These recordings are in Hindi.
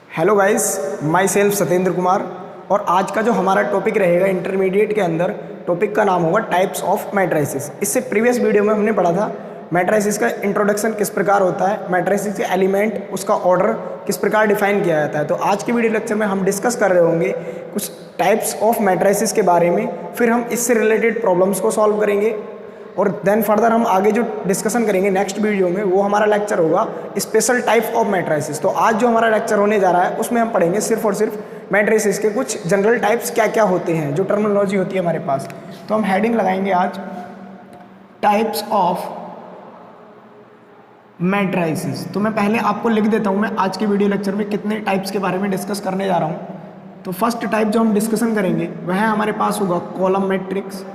Hello guys, my self Satyendra Kumar. और आज का जो हमारा टॉपिक रहेगा इंटरमीडिएट के अंदर, टॉपिक का नाम होगा टाइप्स ऑफ मैट्रिसेस। इससे प्रीवियस वीडियो में हमने पढ़ा था मैट्रिसेस का इंट्रोडक्शन किस प्रकार होता है, मैट्रिसेस के एलिमेंट, उसका ऑर्डर किस प्रकार डिफाइन किया जाता है। तो आज के वीडियो लेक्चर में हम डिस्कस कर रहे होंगे कुछ टाइप्स ऑफ मैट्रिसेस के बारे में, फिर हम इससे रिलेटेड प्रॉब्लम्स को सॉल्व करेंगे और देन फर्दर हम आगे जो डिस्कशन करेंगे नेक्स्ट वीडियो में वो हमारा लेक्चर होगा स्पेशल टाइप ऑफ मैट्रिसेस। तो आज जो हमारा लेक्चर होने जा रहा है उसमें हम पढ़ेंगे सिर्फ और सिर्फ मैट्रिसेस के कुछ जनरल टाइप्स क्या क्या होते हैं, जो टर्मिनोलॉजी होती है हमारे पास। तो हम हेडिंग लगाएंगे आज टाइप्स ऑफ मैट्रिसेस। तो मैं पहले आपको लिख देता हूँ मैं आज के वीडियो लेक्चर में कितने टाइप्स के बारे में डिस्कस करने जा रहा हूँ। तो फर्स्ट टाइप जो हम डिस्कशन करेंगे वह हमारे पास होगा कॉलम मैट्रिक्स।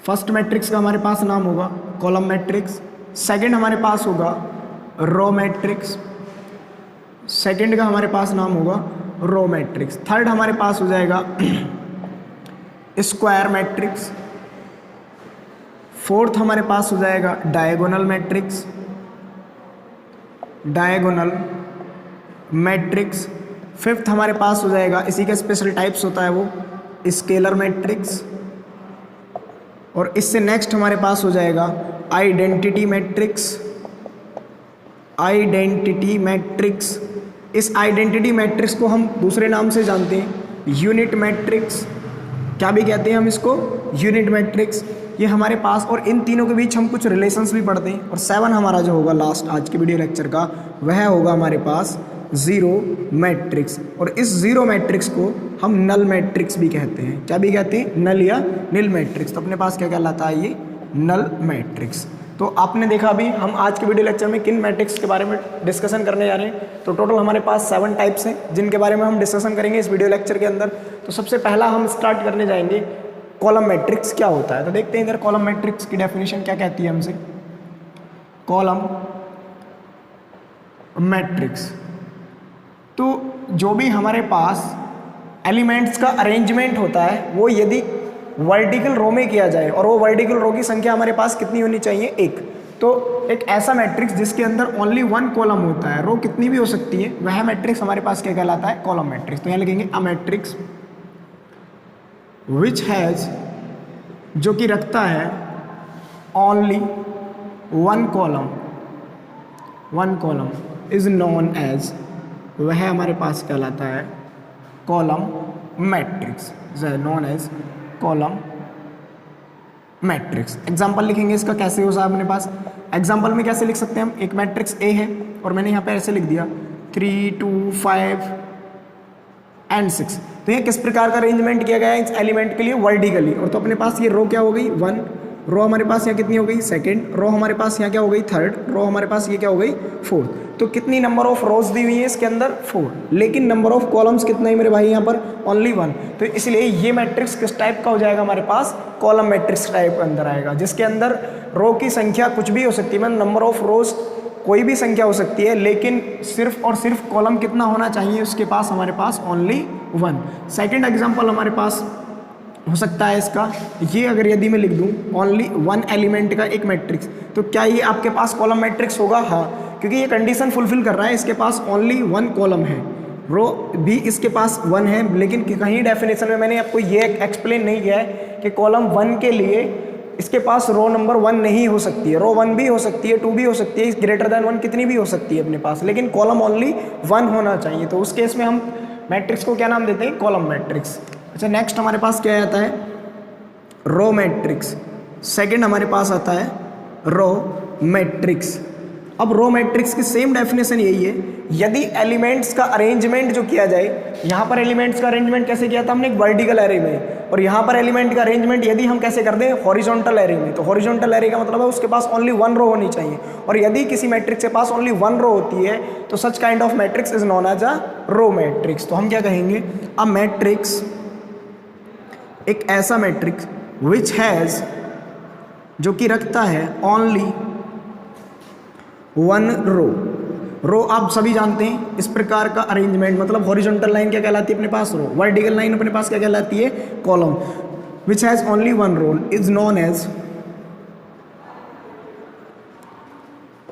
फर्स्ट मैट्रिक्स का हमारे पास नाम होगा कॉलम मैट्रिक्स। सेकंड हमारे पास होगा रो मैट्रिक्स। सेकंड का हमारे पास नाम होगा रो मैट्रिक्स। थर्ड हमारे पास हो जाएगा स्क्वायर मैट्रिक्स। फोर्थ हमारे पास हो जाएगा diagonal matrix. Diagonal matrix. Fifth हमारे पास हो जाएगा, इसी का स्पेशल टाइप्स होता है वो स्केलर मैट्रिक्स। और इससे नेक्स्ट हमारे पास हो जाएगा आइडेंटिटी मैट्रिक्स। आइडेंटिटी मैट्रिक्स, इस आइडेंटिटी मैट्रिक्स को हम दूसरे नाम से जानते हैं यूनिट मैट्रिक्स। क्या भी कहते हैं हम इसको, यूनिट मैट्रिक्स। ये हमारे पास, और इन तीनों के बीच हम कुछ रिलेशंस भी पढ़ते हैं। और 7 हमारा जो होगा लास्ट आज के वीडियो लेक्चर का, वह होगा हमारे पास ज़ीरो मैट्रिक्स। और इस ज़ीरो मैट्रिक्स को हम नल मैट्रिक्स भी कहते हैं। क्या भी कहते हैं, नल या नील मैट्रिक्स। तो अपने पास क्या कहलाता है ये, नल मैट्रिक्स। तो आपने देखा अभी हम आज के वीडियो लेक्चर में किन मैट्रिक्स के बारे में डिस्कशन करने जा रहे हैं। तो टोटल हमारे पास 7 टाइप्स हैं जिनके बारे में हम डिस्कशन करेंगे इस वीडियो लेक्चर के अंदर। तो सबसे पहला हम स्टार्ट करने जाएंगे कॉलम मैट्रिक्स क्या होता है। तो देखते हैं इधर कॉलम मैट्रिक्स की डेफिनेशन क्या कहती है हमसे। कॉलम मैट्रिक्स, तो जो भी हमारे पास एलिमेंट्स का अरेंजमेंट होता है वो यदि वर्टिकल रो में किया जाए, और वो वर्टिकल रो की संख्या हमारे पास कितनी होनी चाहिए, एक। तो एक ऐसा मैट्रिक्स जिसके अंदर ओनली 1 कॉलम होता है, रो कितनी भी हो सकती है, वह मैट्रिक्स हमारे पास क्या कहलाता है, कॉलम मैट्रिक्स। तो यहाँ लिखेंगे अ मैट्रिक्स विच हैज, जो कि रखता है only 1 column, 1 column is known as, वह हमारे पास कहलाता है column matrix, known as column matrix. Example लिखेंगे इसका कैसे हो साहब अपने पास। एग्जाम्पल में कैसे लिख सकते हैं हम, एक मैट्रिक्स ए है और मैंने यहाँ पे ऐसे लिख दिया 3 2 5 एंड 6। तो ये किस प्रकार का अरेंजमेंट किया गया है इस एलिमेंट के लिए, वर्टिकली। और तो अपने पास ये रो क्या हो गई, 1 रो हमारे पास यहाँ कितनी हो गई, सेकंड रो हमारे पास यहाँ क्या हो गई, थर्ड रो हमारे पास ये क्या हो गई, फोर्थ। तो कितनी नंबर ऑफ रोज दी हुई है इसके अंदर, 4। लेकिन नंबर ऑफ कॉलम्स कितना है मेरे भाई यहाँ पर, ओनली 1। तो इसलिए ये मैट्रिक्स किस टाइप का हो जाएगा हमारे पास, कॉलम मैट्रिक्स टाइप के अंदर आएगा, जिसके अंदर रो की संख्या कुछ भी हो सकती है, मतलब नंबर ऑफ रोज कोई भी संख्या हो सकती है, लेकिन सिर्फ और सिर्फ कॉलम कितना होना चाहिए उसके पास, हमारे पास ओनली 1। सेकेंड एग्जाम्पल हमारे पास हो सकता है इसका, ये अगर यदि मैं लिख दूं ओनली 1 एलिमेंट का एक मैट्रिक्स, तो क्या ये आपके पास कॉलम मैट्रिक्स होगा, हाँ, क्योंकि ये कंडीशन फुलफिल कर रहा है, इसके पास ओनली 1 कॉलम है, रो भी इसके पास 1 है। लेकिन कहीं डेफिनेशन में मैंने आपको ये एक्सप्लेन नहीं किया है कि कॉलम 1 के लिए इसके पास रो नंबर 1 नहीं हो सकती है, रो 1 भी हो सकती है, 2 भी हो सकती है, ग्रेटर देन 1 कितनी भी हो सकती है अपने पास, लेकिन कॉलम ओनली 1 होना चाहिए। तो उस केस में हम मैट्रिक्स को क्या नाम देते हैं, कॉलम मैट्रिक्स। अच्छा, नेक्स्ट हमारे पास क्या आता है, रो मैट्रिक्स। सेकंड हमारे पास आता है रो मैट्रिक्स। अब रो मैट्रिक्स की सेम डेफिनेशन यही है, यदि एलिमेंट्स का अरेंजमेंट जो किया जाए, यहाँ पर एलिमेंट्स का अरेंजमेंट कैसे किया था हमने, एक वर्टिकल एरे में, और यहाँ पर एलिमेंट का अरेंजमेंट यदि हम कैसे कर दें, हॉरिजॉन्टल एरे में। तो हॉरिजॉन्टल एरे का मतलब है उसके पास ओनली 1 रो होनी चाहिए, और यदि किसी मैट्रिक्स के पास ओनली 1 रो होती है तो such kind of matrix is known as a row matrix. तो हम क्या कहेंगे, अ मैट्रिक्स, एक ऐसा मैट्रिक्स विच हैज, जो कि रखता है ओनली 1 रो। रो आप सभी जानते हैं, इस प्रकार का अरेंजमेंट, मतलब हॉरिजॉन्टल लाइन क्या कहलाती है अपने पास, रो। वर्टिकल लाइन अपने पास क्या कहलाती है, column. Which has only 1 row is known as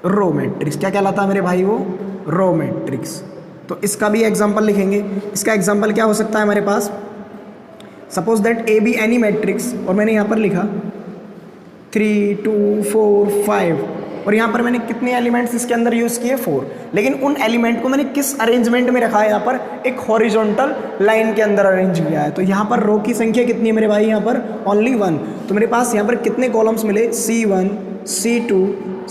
row matrix. क्या कहलाता है मेरे भाई, वो रो मैट्रिक्स। तो इसका भी एग्जाम्पल लिखेंगे। इसका एग्जाम्पल क्या हो सकता है हमारे पास, suppose that A B any matrix, और मैंने यहाँ पर लिखा 3 2 4 5, और यहाँ पर मैंने कितने एलिमेंट्स इसके अंदर यूज़ किए 4, लेकिन उन एलिमेंट को मैंने किस अरेंजमेंट में रखा है, यहाँ पर एक हॉरिजॉन्टल लाइन के अंदर अरेंज किया है। तो यहाँ पर रो की संख्या कितनी है मेरे भाई, यहाँ पर ओनली 1। तो मेरे पास यहाँ पर कितने कॉलम्स मिले, C1 C2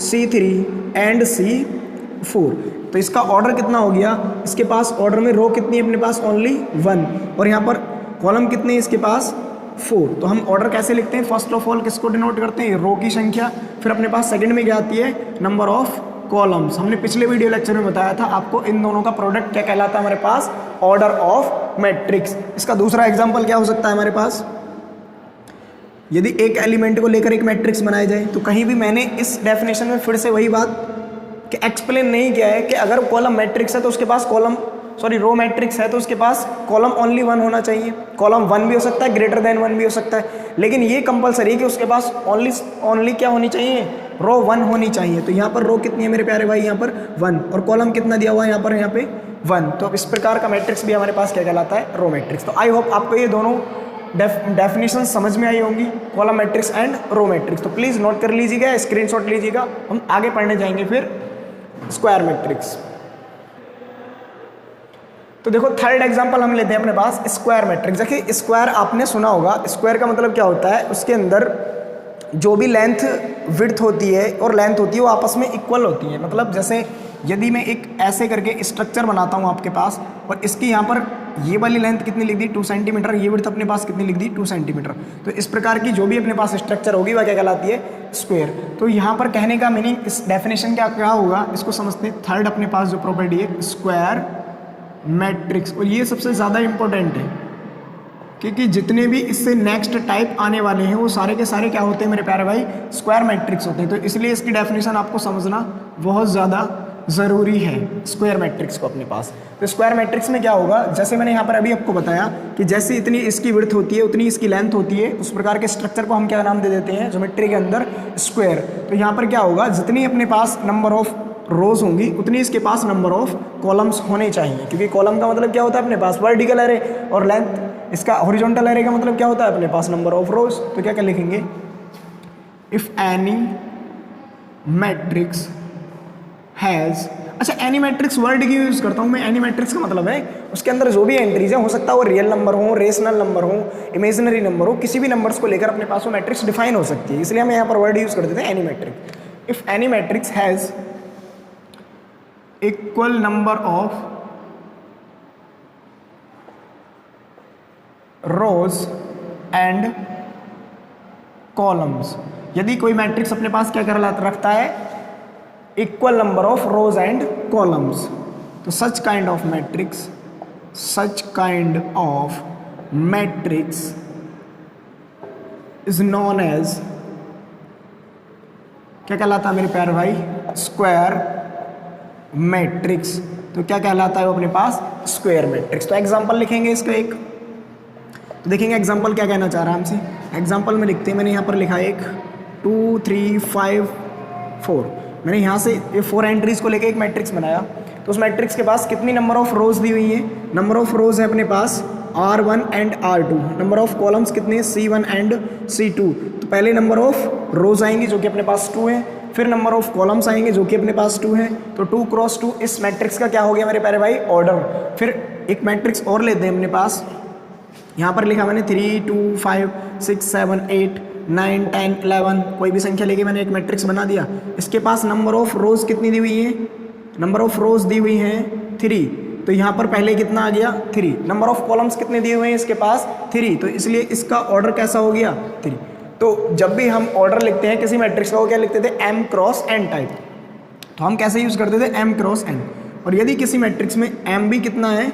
C3 and C4। तो इसका ऑर्डर कितना हो गया, इसके पास ऑर्डर में रो कितनी है अपने पास, ओनली 1, और यहाँ पर कॉलम कितने हैं इसके पास 4। तो हम ऑर्डर कैसे लिखते हैं, फर्स्ट ऑफ ऑल किसको डिनोट करते हैं, रो की संख्या, फिर अपने पास सेकंड में क्या आती है, नंबर ऑफ कॉलम्स। हमने पिछले वीडियो लेक्चर में बताया था आपको इन दोनों का प्रोडक्ट क्या कहलाता है हमारे पास, ऑर्डर ऑफ मैट्रिक्स। इसका दूसरा एग्जाम्पल क्या हो सकता है हमारे पास, यदि एक एलिमेंट को लेकर एक मैट्रिक्स बनाया जाए, तो कहीं भी मैंने इस डेफिनेशन में फिर से वही बात कि एक्सप्लेन नहीं किया है कि अगर कॉलम मैट्रिक्स है तो उसके पास रो मैट्रिक्स है तो उसके पास कॉलम ओनली 1 होना चाहिए। कॉलम 1 भी हो सकता है, ग्रेटर देन 1 भी हो सकता है, लेकिन ये कंपलसरी है कि उसके पास ओनली क्या होनी चाहिए, रो 1 होनी चाहिए। तो यहाँ पर रो कितनी है मेरे प्यारे भाई, यहाँ पर 1, और कॉलम कितना दिया हुआ है यहाँ पे 1। तो इस प्रकार का मैट्रिक्स भी हमारे पास क्या कहलाता है, रो मैट्रिक्स। तो आई होप आपको ये दोनों डेफिनेशन समझ में आई होंगी, column matrix and row matrix. तो प्लीज़ नोट कर लीजिएगा, स्क्रीनशॉट लीजिएगा। हम आगे पढ़ने जाएंगे फिर स्क्वायर मैट्रिक्स। तो देखो थर्ड एग्जांपल हम लेते हैं अपने पास स्क्वायर मैट्रिक्स। देखिए स्क्वायर आपने सुना होगा, स्क्वायर का मतलब क्या होता है, उसके अंदर जो भी लेंथ विड्थ होती है और लेंथ होती है वो आपस में इक्वल होती है। मतलब जैसे यदि मैं एक ऐसे करके स्ट्रक्चर बनाता हूँ आपके पास, और इसकी यहाँ पर ये वाली लेंथ कितनी लिख दी 2 सेंटीमीटर, ये विड्थ अपने पास कितनी लिख दी 2 सेंटीमीटर, तो इस प्रकार की जो भी अपने पास स्ट्रक्चर होगी वह क्या कहलाती है, स्क्वायर। तो यहाँ पर कहने का मीनिंग, इस डेफिनेशन क्या होगा, इसको समझते हैं। थर्ड अपने पास जो प्रॉपर्टी है स्क्वायर मैट्रिक्स, और ये सबसे ज़्यादा इम्पोर्टेंट है क्योंकि जितने भी इससे नेक्स्ट टाइप आने वाले हैं वो सारे के सारे क्या होते हैं मेरे प्यारे भाई, स्क्वायर मैट्रिक्स होते हैं। तो इसलिए इसकी डेफिनेशन आपको समझना बहुत ज़्यादा ज़रूरी है स्क्वायर मैट्रिक्स को अपने पास। तो स्क्वायर मैट्रिक्स में क्या होगा, जैसे मैंने यहाँ पर अभी आपको बताया कि जैसे इतनी इसकी विड्थ होती है उतनी इसकी लेंथ होती है, उस प्रकार के स्ट्रक्चर को हम क्या नाम दे देते हैं ज्योमेट्री के अंदर, स्क्वायर। तो यहाँ पर क्या होगा, जितनी अपने पास नंबर ऑफ रोज होंगी उतनी इसके पास नंबर ऑफ कॉलम्स होने चाहिए, क्योंकि कॉलम का मतलब क्या होता है अपने पास वर्टिकल एरे, और लेंथ इसका हॉरिजॉन्टल एरे का मतलब क्या होता है अपने पास नंबर ऑफ रोज। तो क्या क्या लिखेंगे, इफ एनी मैट्रिक्स हैज़, अच्छा एनी मैट्रिक्स वर्ड की यूज़ करता हूँ मैं। एनी मैट्रिक्स का मतलब है उसके अंदर जो भी एंट्रीज है, हो सकता है वो रियल नंबर हो, रेशनल नंबर हो, इमेजिनरी नंबर हो, किसी भी नंबर्स को लेकर अपने पास वो मैट्रिक्स डिफाइन हो सकती है, इसलिए हम यहाँ पर वर्ड यूज़ कर देते हैं any matrix. If any matrix has equal number of rows and columns, यदि कोई मैट्रिक्स अपने पास क्या कर रखता है, equal number of rows and columns, तो such kind of matrix is known as, क्या कहलाता है मेरे प्यारे भाई, स्क्वायर मैट्रिक्स। तो क्या कहलाता है वो अपने पास, स्क्वायर मैट्रिक्स। तो एग्जांपल लिखेंगे इसका एक, तो देखेंगे एग्जांपल क्या कहना चाह रहा है हमसे। एग्जांपल में लिखते हैं, मैंने यहाँ पर लिखा 1 2 3 5 4, मैंने यहाँ से ये 4 एंट्रीज को लेके एक मैट्रिक्स बनाया। तो उस मैट्रिक्स के पास कितनी नंबर ऑफ रोज दी हुई है, नंबर ऑफ रोज है अपने पास R1 and R2, number of columns कितने C1 एंड C2। तो पहले नंबर ऑफ रोज आएंगे जो कि अपने पास 2 है, फिर नंबर ऑफ कॉलम्स आएंगे जो कि अपने पास 2 है। तो 2 क्रॉस 2 इस मैट्रिक्स का क्या हो गया मेरे प्यारे भाई, ऑर्डर। फिर एक मैट्रिक्स और लेते हैं अपने पास, यहाँ पर लिखा मैंने 3 2 5 6 7 8 9 10 11, कोई भी संख्या लेके मैंने एक मैट्रिक्स बना दिया। इसके पास नंबर ऑफ रोज कितनी दी हुई है, नंबर ऑफ रोज दी हुई हैं 3, तो यहाँ पर पहले कितना आ गया 3। नंबर ऑफ कॉलम्स कितने दिए हुए हैं इसके पास 3, तो इसलिए इसका ऑर्डर कैसा हो गया 3। तो जब भी हम ऑर्डर लिखते हैं किसी मैट्रिक्स का, वो क्या लिखते थे, m क्रॉस n टाइप। तो हम कैसे यूज़ करते थे, m क्रॉस n। और यदि किसी मैट्रिक्स में m भी कितना है,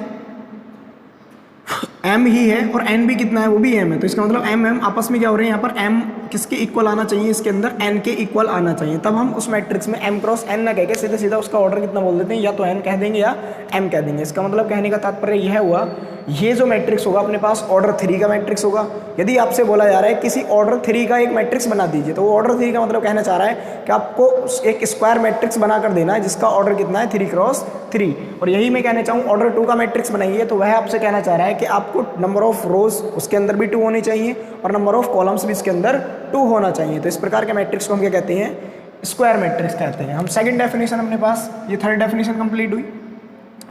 m ही है, और n भी कितना है, वो भी m है, तो इसका मतलब m आपस में क्या हो रहे हैं, यहाँ पर m किसके इक्वल आना चाहिए, इसके अंदर n के इक्वल आना चाहिए, तब हम उस मैट्रिक्स में m क्रॉस n ना कह के सीधा सीधा उसका ऑर्डर कितना बोल देते हैं, या तो n कह देंगे या m कह देंगे। इसका मतलब कहने का तात्पर्य यह हुआ, ये जो मैट्रिक्स होगा अपने पास ऑर्डर 3 का मैट्रिक्स होगा। यदि आपसे बोला जा रहा है किसी ऑर्डर 3 का एक मैट्रिक्स बना दीजिए, तो वो ऑर्डर 3 का मतलब कहना चाह रहा है कि आपको एक स्क्वायर मैट्रिक्स बनाकर देना है जिसका ऑर्डर कितना है 3 क्रॉस 3। और यही मैं कहना चाहूँ ऑर्डर 2 का मैट्रिक्स बनाइए, तो वह आपसे कहना चाह रहा है कि आपको नंबर ऑफ रोज उसके अंदर भी 2 होने चाहिए और नंबर ऑफ कॉलम्स भी इसके अंदर 2 होना चाहिए। तो इस प्रकार के मैट्रिक्स को हम क्या कहते हैं, स्क्वायर मैट्रिक्स कहते हैं। हम सेकंड डेफिनेशन अपने पास, ये थर्ड डेफिनेशन कंप्लीट हुई।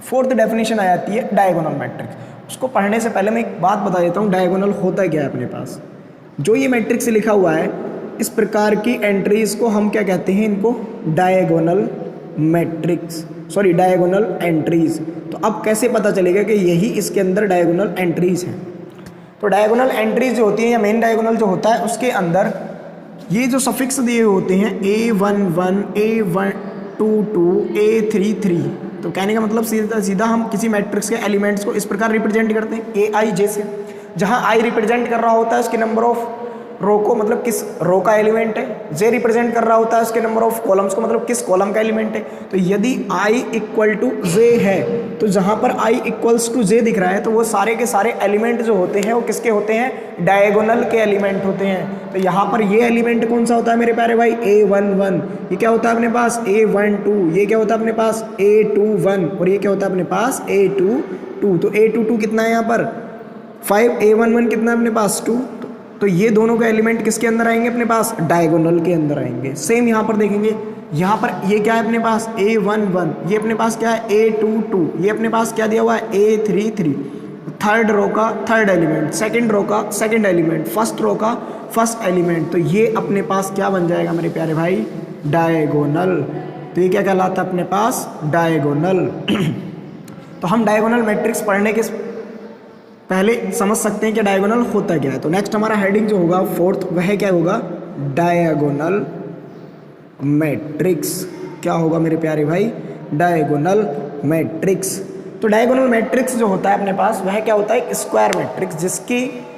फोर्थ डेफिनेशन आ जाती है डायगोनल मैट्रिक्स। उसको पढ़ने से पहले मैं एक बात बता देता हूँ, डायगोनल होता क्या है अपने पास। जो ये मैट्रिक्स लिखा हुआ है, इस प्रकार की एंट्रीज को हम क्या कहते हैं, इनको diagonal matrix, sorry diagonal entries. तो अब कैसे पता चलेगा कि यही इसके अंदर डायगोनल एंट्रीज हैं। तो डायगोनल एंट्रीज जो होती है या मेन डायगोनल जो होता है, उसके अंदर ये जो सफिक्स दिए होते हैं A11, A12, A33, तो कहने का मतलब सीधा सीधा हम किसी मैट्रिक्स के एलिमेंट्स को इस प्रकार रिप्रेजेंट करते हैं AIJ से, जहां I रिप्रेजेंट कर रहा होता है उसके नंबर ऑफ रो को, मतलब किस रो का एलिमेंट है, J रिप्रेजेंट कर रहा होता है उसके नंबर ऑफ कॉलम्स को, मतलब किस कॉलम का एलिमेंट है। तो यदि I इक्वल टू J है, तो जहाँ पर I इक्वल्स टू J दिख रहा है, तो वो सारे के सारे एलिमेंट जो होते हैं वो किसके होते हैं, डायगोनल के एलिमेंट होते हैं। तो यहाँ पर ये एलिमेंट कौन सा होता है मेरे प्यारे भाई, A11, ये क्या होता है अपने पास A12, ये क्या होता है अपने पास A21, और ये क्या होता है अपने पास A22। तो A22 कितना है यहाँ पर 5, A11 कितना है अपने पास 2। तो ये दोनों का एलिमेंट किसके अंदर आएंगे अपने पास, डायगोनल के अंदर आएंगे। सेम यहाँ पर देखेंगे, यहाँ पर ये क्या है अपने पास A11, ये अपने पास क्या है A22, ये अपने पास क्या दिया हुआ है A33। थर्ड रो का थर्ड एलिमेंट, सेकंड रो का सेकंड एलिमेंट, फर्स्ट रो का फर्स्ट एलिमेंट, तो ये अपने पास क्या बन जाएगा मेरे प्यारे भाई, डायगोनल। तो ये क्या कहलाता है अपने पास, डायगोनल। तो हम डायगोनल मैट्रिक्स पढ़ने के पहले समझ सकते हैं कि डायगोनल होता क्या है। तो नेक्स्ट हमारा हेडिंग जो होगा फोर्थ, वह क्या होगा, डायगोनल मैट्रिक्स। क्या होगा मेरे प्यारे भाई, डायगोनल मैट्रिक्स। तो डायगोनल मैट्रिक्स जो होता है अपने पास, वह क्या होता है, स्क्वायर मैट्रिक्स, जिसकी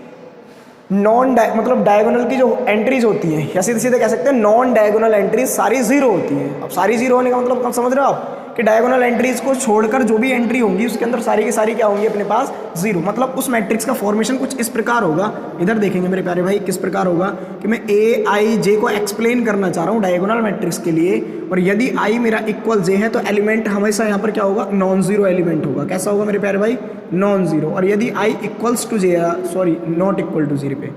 मतलब डायगोनल की जो एंट्रीज होती हैं, या सीधे सीधे कह सकते हैं नॉन डायगोनल एंट्रीज सारी जीरो होती हैं। अब सारी जीरो होने का मतलब समझ रहे हो आप, कि डायगोनल एंट्रीज को छोड़कर जो भी एंट्री होंगी उसके अंदर सारी की सारी क्या होंगी अपने पास, जीरो। मतलब उस मैट्रिक्स का फॉर्मेशन कुछ इस प्रकार होगा, इधर देखेंगे मेरे प्यारे भाई किस प्रकार होगा, कि मैं AIJ को एक्सप्लेन करना चाह रहा हूँ डायगोनल मैट्रिक्स के लिए, और यदि I मेरा इक्वल J है तो एलिमेंट हमेशा यहाँ पर क्या होगा, नॉन जीरो एलिमेंट होगा। कैसा होगा मेरे प्यारे भाई, नॉन जीरो। और यदि I equals to J, sorry not equal to 0 पे,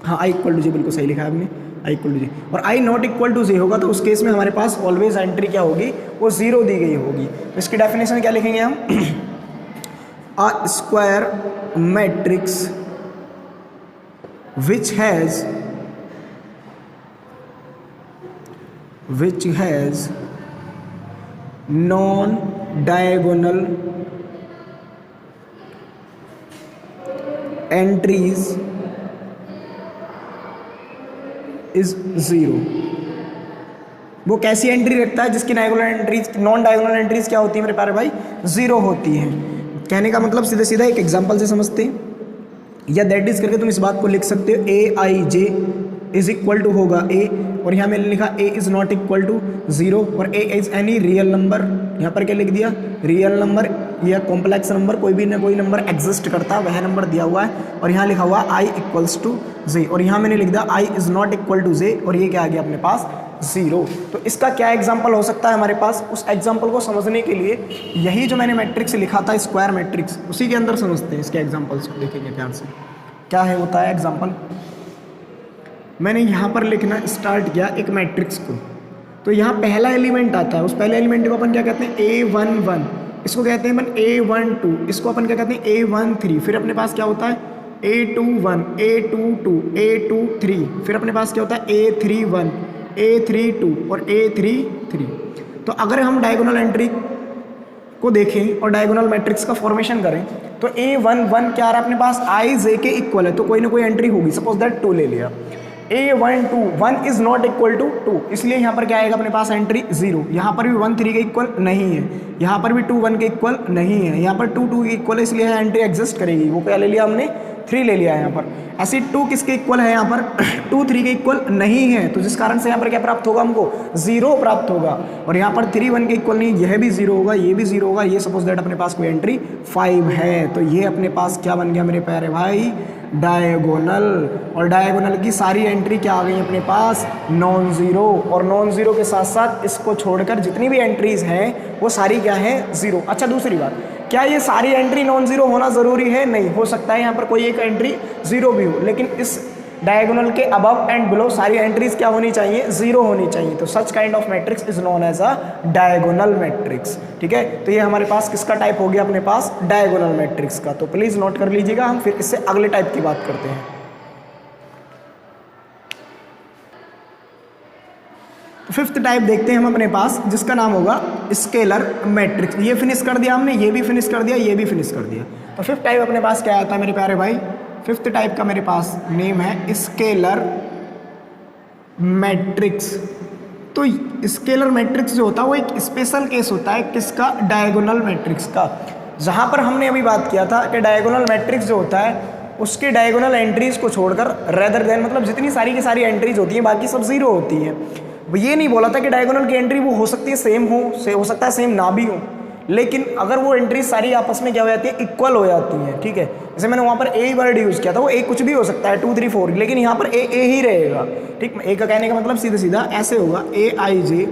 हाँ I इक्वल टू J बिल्कुल सही लिखा है आपने, I इक्वल टू J, और I not equal to J होगा, तो उस केस में हमारे पास ऑलवेज एंट्री क्या होगी, वो जीरो दी गई होगी। तो इसकी डेफिनेशन क्या लिखेंगे हम, a square matrix which has non-diagonal entries is 0। वो कैसी एंट्री रखता है जिसकी diagonal entries, non diagonal entries क्या होती है मेरे प्यारे भाई, जीरो होती हैं। कहने का मतलब सीधे सीधा एक एग्जांपल से समझते हैं, या दैट इज करके तुम इस बात को लिख सकते हो, AIJ इज इक्वल टू होगा A, और यहाँ मैंने लिखा A is not equal to 0, और A is any real number. यहाँ पर क्या लिख दिया, रियल नंबर या कॉम्प्लेक्स नंबर, कोई भी ना कोई नंबर एग्जिस्ट करता वह नंबर दिया हुआ है, और यहाँ लिखा हुआ I इक्वल्स टू J, और यहाँ मैंने लिख दिया I is not equal to J, और ये क्या आ गया अपने पास, 0। तो इसका क्या एग्जाम्पल हो सकता है हमारे पास, उस एग्जाम्पल को समझने के लिए यही जो मैंने मैट्रिक्स लिखा था स्क्वायर मैट्रिक्स, उसी के अंदर समझते हैं इसके एग्जाम्पल्स को। देखेंगे प्यार से क्या है, होता है एग्जाम्पल। मैंने यहाँ पर लिखना स्टार्ट किया एक मैट्रिक्स को, तो यहाँ पहला एलिमेंट आता है, उस पहले एलिमेंट को अपन क्या कहते हैं, A11, इसको कहते हैं अपन A12, इसको अपन क्या कहते हैं A13, फिर अपने पास क्या होता है A21, A22, A23, फिर अपने पास क्या होता है A31, A32 और A33। तो अगर हम डायगोनल एंट्री को देखें और डायगोनल मैट्रिक्स का फॉर्मेशन करें, तो A11 क्या आ रहा है अपने पास, IJ के इक्वल है, तो कोई ना कोई एंट्री होगी, सपोज दैट 2 ले लिया। A12 1 is not equal to 2, इसलिए यहाँ पर क्या आएगा अपने पास एंट्री 0। यहाँ पर भी 1 3 के इक्वल नहीं है, यहाँ पर भी 2 1 के इक्वल नहीं है, यहाँ पर 2 2 के इक्वल है, इसलिए एंट्री एग्जिस्ट करेगी। वो क्या ले लिया हमने, 3 ले लिया है यहाँ पर। ऐसे 2 किसके इक्वल है यहाँ पर 2 3 के इक्वल नहीं है, तो जिस कारण से यहाँ पर क्या प्राप्त होगा हमको 0 प्राप्त होगा। और यहाँ पर 3 1 के इक्वल नहीं, यह भी 0 होगा, ये भी 0 होगा, ये सपोज दैट अपने पास कोई एंट्री 5 है, तो ये अपने पास क्या बन गया मेरे प्यारे भाई डायगोनल। और डायगोनल की सारी एंट्री क्या आ गई अपने पास नॉन ज़ीरो, और नॉन ज़ीरो के साथ साथ इसको छोड़कर जितनी भी एंट्रीज हैं वो सारी क्या है 0। अच्छा दूसरी बात, क्या ये सारी एंट्री नॉन ज़ीरो होना ज़रूरी है? नहीं, हो सकता है यहाँ पर कोई एक एंट्री 0 भी हो, लेकिन इस डायगोनल के अबव एंड बिलो सारी एंट्रीज क्या होनी चाहिए 0 होनी चाहिए। तो such kind of matrix is known as a diagonal matrix. ठीक है, तो ये हमारे पास किसका टाइप हो गया अपने पास डायगोनल मैट्रिक्स का। तो प्लीज नोट कर लीजिएगा, हम फिर इससे अगले टाइप की बात करते हैं। तो फिफ्थ टाइप देखते हैं हम अपने पास, जिसका नाम होगा स्केलर मैट्रिक्स। ये फिनिश कर दिया हमने, ये भी फिनिश कर दिया, ये भी फिनिश कर दिया। तो फिफ्थ टाइप अपने पास क्या आता है मेरे प्यारे भाई, फिफ्थ टाइप का मेरे पास नेम है स्केलर मैट्रिक्स। तो स्केलर मैट्रिक्स जो होता है वो एक स्पेशल केस होता है किसका डायगोनल मैट्रिक्स का। जहाँ पर हमने अभी बात किया था कि डायगोनल मैट्रिक्स जो होता है उसके डायगोनल एंट्रीज को छोड़कर रेदर देन मतलब जितनी सारी की सारी एंट्रीज होती हैं बाकी सब 0 होती हैं। वो ये नहीं बोला था कि डायगोनल की एंट्री वो हो सकती है सेम हो सकता है सेम ना भी हो, लेकिन अगर वो एंट्री सारी आपस में क्या हो जाती है इक्वल हो जाती हैं। ठीक है, जैसे मैंने वहाँ पर ए वर्ड यूज़ किया था, वो ए कुछ भी हो सकता है 2 3 4, लेकिन यहाँ पर ए ही रहेगा। ठीक, ए का कहने का मतलब सीधा सीधा ऐसे होगा AIJ,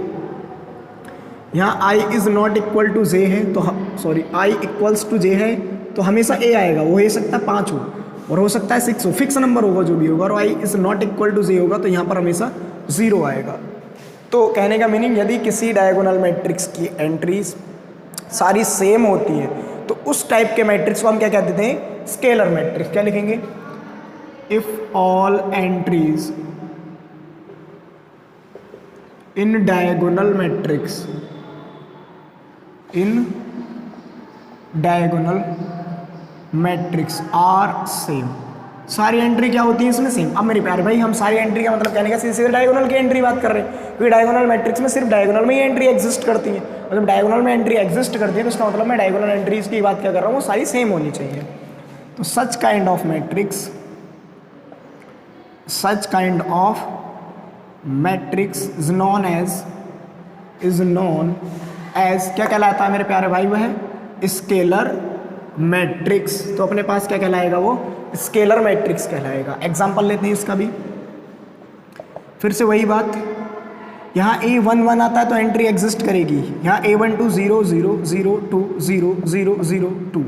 यहाँ I is not equal to J है तो sorry I equals to J है तो हमेशा ए आएगा। वो हो सकता है 5 हो और हो सकता है 6 हो, फिक्स नंबर होगा जो भी होगा, और I is not equal to J होगा तो यहाँ पर हमेशा 0 आएगा। तो कहने का मीनिंग यदि किसी डायगोनल मैट्रिक्स की एंट्रीज सारी सेम होती है तो उस टाइप के मैट्रिक्स को हम क्या कहते हैं स्केलर मैट्रिक्स। क्या लिखेंगे, if all entries in diagonal matrix are same. सारी एंट्री क्या होती है इसमें सेम। अब मेरे प्यारे भाई हम सारी एंट्री का मतलब कहने का सीधे डायगोनल की एंट्री बात कर रहे हैं, क्योंकि डायगोनल मैट्रिक्स में सिर्फ डायगोनल में ही एंट्री एग्जिस्ट करती है। और जब डायगोनल में एंट्री एग्जिस्ट करती है तो इसका मतलब मैं डायगोनल एंट्रीज की बात क्या कर रहा हूँ वो सारी सेम होनी चाहिए। तो such kind of matrix is known as क्या कहलाता है मेरे प्यारे भाई, वह स्केलर मैट्रिक्स। तो अपने पास क्या कहलाएगा वो स्केलर मैट्रिक्स कहलाएगा। एग्जाम्पल लेते हैं इसका भी, फिर से वही बात, यहाँ A1 1 आता है तो एंट्री एग्जिस्ट करेगी, यहाँ A1 2 0 0 0 2 0 0 0 2।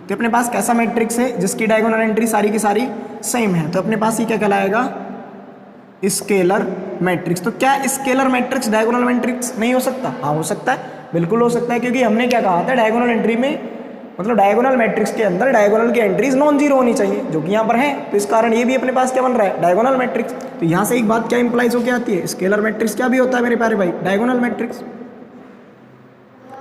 तो अपने पास कैसा मैट्रिक्स है जिसकी डायगोनल एंट्री सारी की सारी सेम है, तो अपने पास ये क्या कहलाएगा स्केलर मैट्रिक्स। तो क्या स्केलर मैट्रिक्स डायगोनल मैट्रिक्स नहीं हो सकता? हाँ हो सकता है, बिल्कुल हो सकता है, क्योंकि हमने क्या कहा था डायगोनल एंट्री में मतलब डायगोनल मैट्रिक्स के अंदर डायगोनल की एंट्रीज नॉन जीरो होनी चाहिए, जो कि यहाँ पर है। तो इस कारण ये भी अपने पास क्या बन रहा है डायगोनल मैट्रिक्स। तो यहाँ से एक बात क्या इंप्लाइज होकर आती है, स्केलर मैट्रिक्स क्या भी होता है मेरे प्यारे भाई डायगोनल मैट्रिक्स,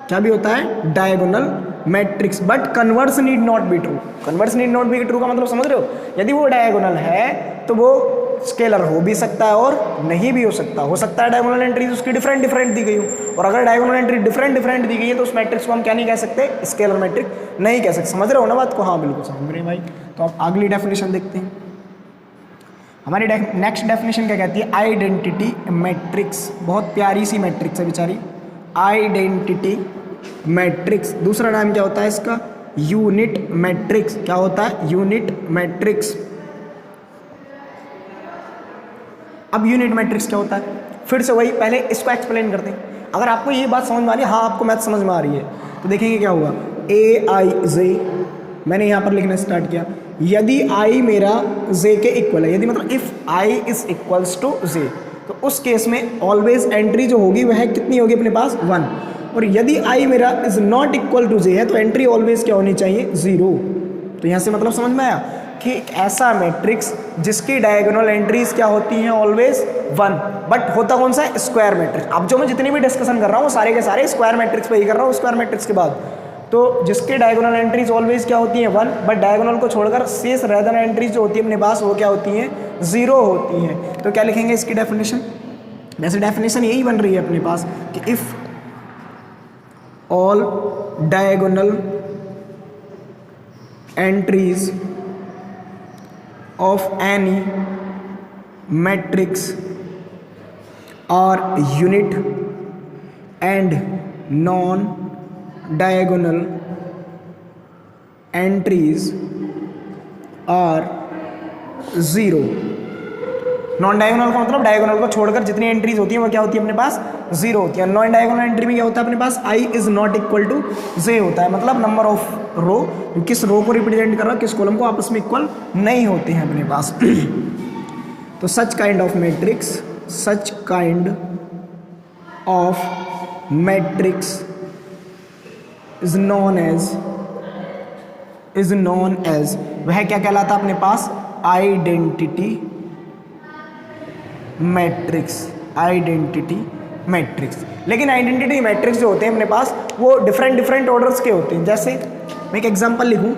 क्या भी होता है diagonal matrix. But converse need not be true. Converse need not be true का मतलब समझ रहे हो, यदि वो डायगोनल है तो वो स्केलर हो भी सकता है और नहीं भी हो सकता। हो सकता है डायगोनल एंट्रीज उसकी डिफरेंट दी गई हो, और अगर डायगोनल एंट्री डिफरेंट दी गई है तो उस मैट्रिक्स को हम क्या नहीं कह सकते स्केलर मैट्रिक्स नहीं कह सकते। समझ रहे हो ना बात को? हाँ बिल्कुल समझ रहे भाई। तो आप अगली डेफिनेशन देखते हैं। हमारी नेक्स्ट डेफिनेशन क्या कहती है, आइडेंटिटी मैट्रिक्स। बहुत प्यारी सी मैट्रिक्स है बेचारी, आइडेंटिटी मैट्रिक्स। दूसरा नाम क्या होता है इसका, यूनिट मैट्रिक्स। क्या होता है यूनिट मैट्रिक्स। अब यूनिट मैट्रिक्स क्या होता है, फिर से वही, पहले इसको एक्सप्लेन करते हैं। अगर आपको ये बात समझ में आ रही है, हाँ आपको मैथ समझ में आ रही है, तो देखेंगे क्या हुआ, AIJ मैंने यहाँ पर लिखना स्टार्ट किया। यदि I मेरा J के इक्वल है, यदि मतलब if I is equals to J, तो उस केस में ऑलवेज एंट्री जो होगी वह कितनी होगी अपने पास 1। और यदि I मेरा is not equal to J है तो एंट्री ऑलवेज क्या होनी चाहिए 0। तो यहाँ से मतलब समझ में आया कि एक ऐसा मैट्रिक्स जिसकी डायगोनल एंट्रीज क्या होती हैं ऑलवेज 1, बट होता कौन सा है स्क्वायर मैट्रिक्स। अब जो मैं जितनी भी डिस्कशन कर रहा हूँ वो सारे के सारे स्क्वायर मैट्रिक्स पे ही कर रहा हूँ। स्क्वायर मैट्रिक्स के बाद तो जिसके डायगोनल एंट्रीज ऑलवेज क्या होती हैं 1, बट डायगोनल को छोड़कर शेष रेदर एंट्रीज जो होती है अपने पास वो क्या होती हैं 0 होती हैं। तो क्या लिखेंगे इसकी डेफिनेशन, वैसे डेफिनेशन यही बन रही है अपने पास कि if all diagonal entries of any matrix और unit and non diagonal entries are zero. Non diagonal का मतलब डायगोनल को छोड़कर जितनी एंट्रीज होती हैं वो क्या होती है अपने पास ज़ीरो होती है। नॉन डायगोनल एंट्री में क्या होता है अपने पास I is not equal to जे होता है, मतलब नंबर ऑफ रो, किस रो को रिप्रेजेंट कर रहा है किस कॉलम को, आपस में इक्वल नहीं होते हैं अपने पास। तो such kind of matrix is known as वह क्या कहलाता है अपने पास आइडेंटिटी मैट्रिक्स। लेकिन आइडेंटिटी मैट्रिक्स जो होते हैं अपने पास वो डिफरेंट ऑर्डर्स के होते हैं। जैसे मैं एक एग्जांपल लिखूं,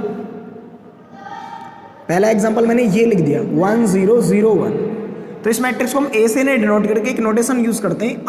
पहला एग्जांपल मैंने ये लिख दिया 1 0 0 1, तो इस मैट्रिक्स को हम ए से डिनोट करके एक नोटेशन यूज करते हैं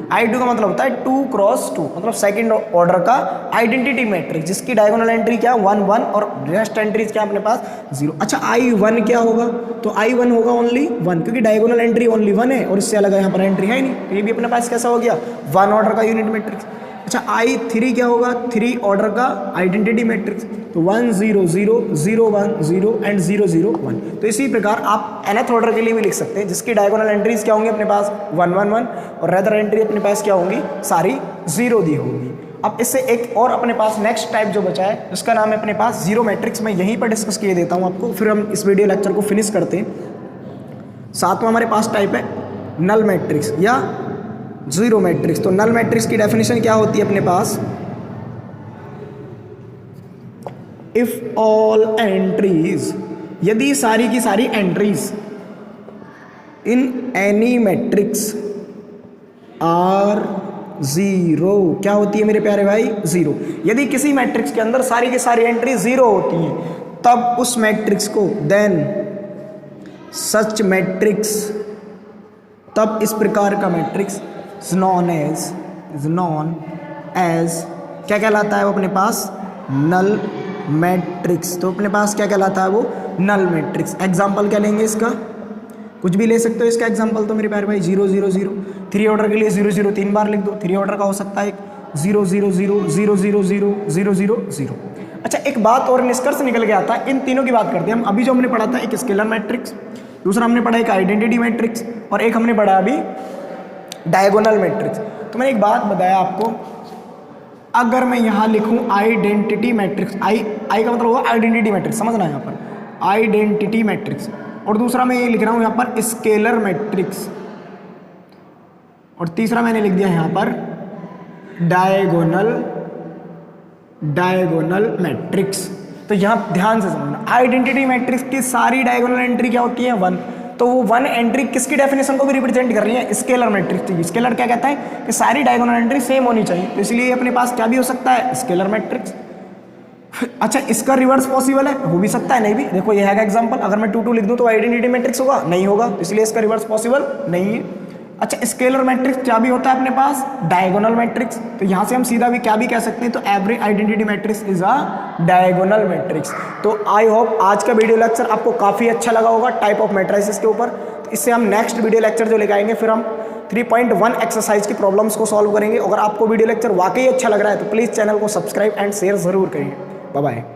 I2 का मतलब होता है 2 × 2, मतलब सेकंड ऑर्डर का आइडेंटिटी मैट्रिक्स जिसकी डायगोनल एंट्री क्या 1 1 और रेस्ट एंट्रीज क्या अपने पास 0। अच्छा I1 क्या होगा, तो I1 होगा ओनली 1 क्योंकि डायगोनल एंट्री ओनली 1 है और इससे अलग यहाँ पर एंट्री है नहीं, तो ये भी अपने पास कैसा हो गया 1 ऑर्डर का यूनिट मैट्रिक्स। अच्छा I3 क्या होगा 3 ऑर्डर का आइडेंटिटी मैट्रिक्स, तो 1 0 0 0 1 0 एंड 0 0 1। तो इसी प्रकार आप nth ऑर्डर के लिए भी लिख सकते हैं जिसकी डायगोनल एंट्रीज क्या होंगी अपने पास 1 1 1 और रेदर एंट्री अपने पास क्या होंगी सारी 0 दी होंगी। अब इससे एक और अपने पास नेक्स्ट टाइप जो बचा है उसका नाम है अपने पास जीरो मैट्रिक्स। मैं यहीं पर डिस्कस किए देता हूँ आपको, फिर हम इस वीडियो लेक्चर को फिनिश करते हैं। सातवां हमारे पास टाइप है नल मैट्रिक्स या जीरो मैट्रिक्स। तो नल मैट्रिक्स की डेफिनेशन क्या होती है अपने पास, इफ ऑल एंट्रीज, यदि सारी की सारी entries in any matrix are zero, क्या होती है मेरे प्यारे भाई जीरो। यदि किसी मैट्रिक्स के अंदर सारी की सारी एंट्री जीरो होती हैं तब उस मैट्रिक्स को देन सच मैट्रिक्स, तब इस प्रकार का मैट्रिक्स इज नॉन एज क्या कहलाता है वो अपने पास नल मैट्रिक्स। तो अपने पास क्या कहलाता है वो नल मैट्रिक्स। एग्जाम्पल क्या लेंगे इसका, कुछ भी ले सकते हो इसका एग्जाम्पल। तो मेरे प्यारे भाई 0 0 0, 3 ऑर्डर के लिए 0 0 3 बार लिख दो। 3 ऑर्डर का हो सकता है 0 0 0 0 0 0 0 0 0। अच्छा एक बात और निष्कर्ष निकल के आता है, इन तीनों की बात करते हैं हम। अभी जो हमने पढ़ा था एक स्केलर मैट्रिक्स, दूसरा हमने पढ़ा एक आइडेंटिटी मैट्रिक्स और एक हमने पढ़ा अभी डायगोनल मैट्रिक्स। तो मैंने एक बात बताया आपको, अगर मैं यहाँ लिखूँ आइडेंटिटी मैट्रिक्स, आई का मतलब होगा आइडेंटिटी मैट्रिक्स, समझना यहाँ पर आइडेंटिटी मैट्रिक्स, और दूसरा मैं ये लिख रहा हूँ यहाँ पर स्केलर मैट्रिक्स, और तीसरा मैंने लिख दिया यहाँ पर डायगोनल मैट्रिक्स। तो यहाँ ध्यान से समझना, आइडेंटिटी मैट्रिक्स की सारी डायगोनल एंट्री क्या होती है 1, तो वो 1 एंट्री किसकी डेफिनेशन को भी रिप्रेजेंट कर रही है स्केलर मैट्रिक्स। स्केलर क्या कहता है कि सारी डायगोनल एंट्री सेम होनी चाहिए, तो इसलिए अपने पास क्या भी हो सकता है स्केलर मैट्रिक्स। अच्छा इसका रिवर्स पॉसिबल है, हो भी सकता है नहीं भी। देखो ये है एग्जांपल, अगर मैं 2 2 लिख दूं तो आइडेंटिटी मैट्रिक्स होगा नहीं होगा, तो इसलिए इसका रिवर्स पॉसिबल नहीं है। अच्छा स्केलर मैट्रिक्स क्या भी होता है अपने पास डायगोनल मैट्रिक्स, तो यहाँ से हम सीधा भी क्या भी कह सकते हैं, तो every identity matrix is a diagonal matrix. तो आई होप आज का वीडियो लेक्चर आपको काफ़ी अच्छा लगा होगा टाइप ऑफ मैट्रिसेस के ऊपर। तो इससे हम नेक्स्ट वीडियो लेक्चर जो लेकर आएंगे फिर हम 3.1 एक्सरसाइज की प्रॉब्लम्स को सॉल्व करेंगे। अगर आपको वीडियो लेक्चर वाकई अच्छा लग रहा है तो प्लीज़ चैनल को सब्सक्राइब एंड शेयर ज़रूर करिए। Bye bye.